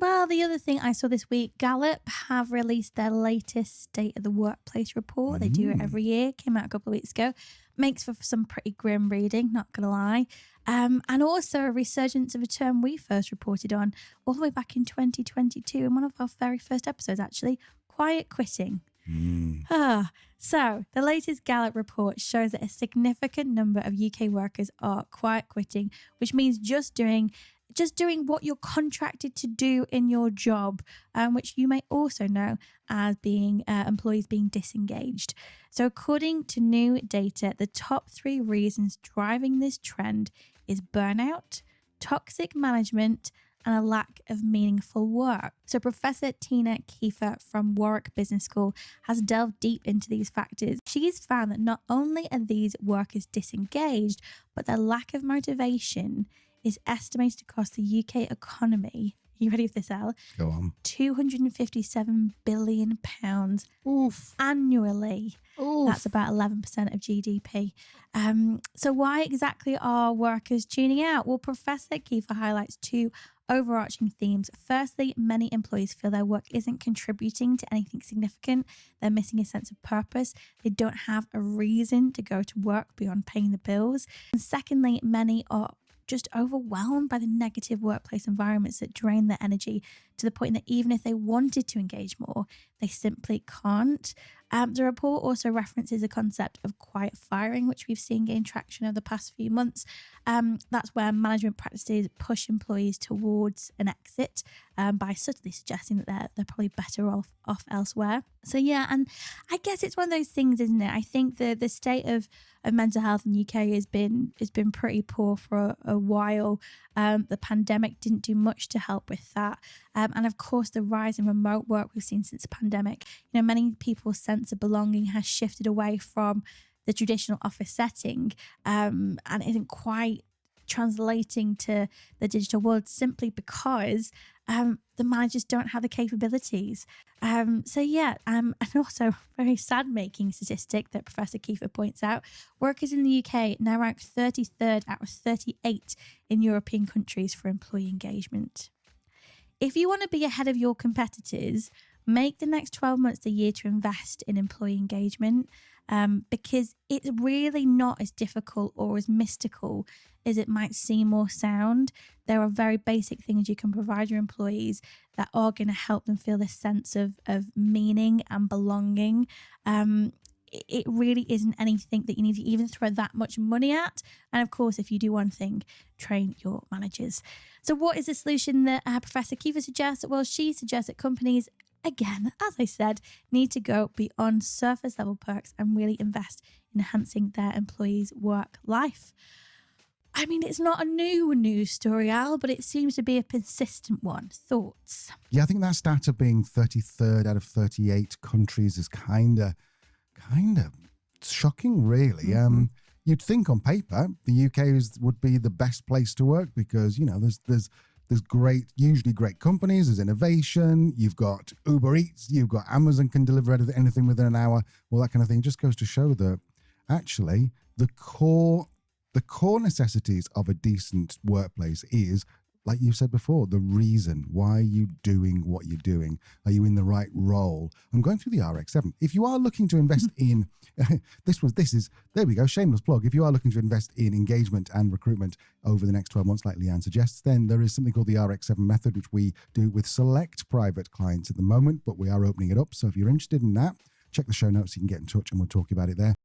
Well, the other thing I saw this week, Gallup have released their latest State of the Workplace report. They do it every year. Came out a couple of weeks ago. Makes for some pretty grim reading, not going to lie. And also a resurgence of a term we first reported on all the way back in 2022 in one of our very first episodes, actually, quiet quitting. So the latest Gallup report shows that a significant number of UK workers are quiet quitting, which means just doing what you're contracted to do in your job, which you may also know as being employees being disengaged. So according to new data, the top 3 reasons driving this trend is burnout, toxic management, and a lack of meaningful work. So Professor Tina Kiefer from Warwick Business School has delved deep into these factors. She's found that not only are these workers disengaged, but their lack of motivation is estimated to cost the UK economy, you ready for this, Al? Go on. £257 billion annually. That's about 11% of GDP. So why exactly are workers tuning out? Well, Professor Kiefer highlights 2 overarching themes. Firstly, many employees feel their work isn't contributing to anything significant. They're missing a sense of purpose. They don't have a reason to go to work beyond paying the bills. And secondly, many are just overwhelmed by the negative workplace environments that drain their energy to the point that even if they wanted to engage more, they simply can't. The report also references the concept of quiet firing, which we've seen gain traction over the past few months. That's where management practices push employees towards an exit by subtly suggesting that they're probably better off elsewhere. So yeah, and I guess it's one of those things, isn't it? I think the state of mental health in the UK has been pretty poor for a while. The pandemic didn't do much to help with that. And of course, the rise in remote work we've seen since the pandemic. You know, many people's sense of belonging has shifted away from the traditional office setting and isn't quite translating to the digital world simply because the managers don't have the capabilities. So yeah, and also very sad making statistic that Professor Kiefer points out, workers in the UK now rank 33rd out of 38 in European countries for employee engagement. If you want to be ahead of your competitors, make the next 12 months the year to invest in employee engagement because it's really not as difficult or as mystical as it might seem or sound. There are very basic things you can provide your employees that are going to help them feel this sense of meaning and belonging. It really isn't anything that you need to even throw that much money at. And of course, if you do one thing, train your managers. So what is the solution that Professor Kiefer suggests? Well, she suggests that companies, again, as I said, need to go beyond surface level perks and really invest in enhancing their employees' work life. I mean, it's not a new news story, Al, but it seems to be a persistent one. Thoughts? Yeah, I think that stat of being 33rd out of 38 countries is kind of shocking, really. You'd think on paper the UK would be the best place to work because, you know, there's usually great companies, there's innovation, you've got Uber Eats, you've got Amazon can deliver anything within an hour, all that kind of thing. It just goes to show that actually the core necessities of a decent workplace is, like you said before, the reason. Why are you doing what you're doing? Are you in the right role? I'm going through the RX7. If you are looking to invest in, there we go, shameless plug. If you are looking to invest in engagement and recruitment over the next 12 months, like Leanne suggests, then there is something called the RX7 method, which we do with select private clients at the moment, but we are opening it up. So if you're interested in that, check the show notes, you can get in touch and we'll talk about it there.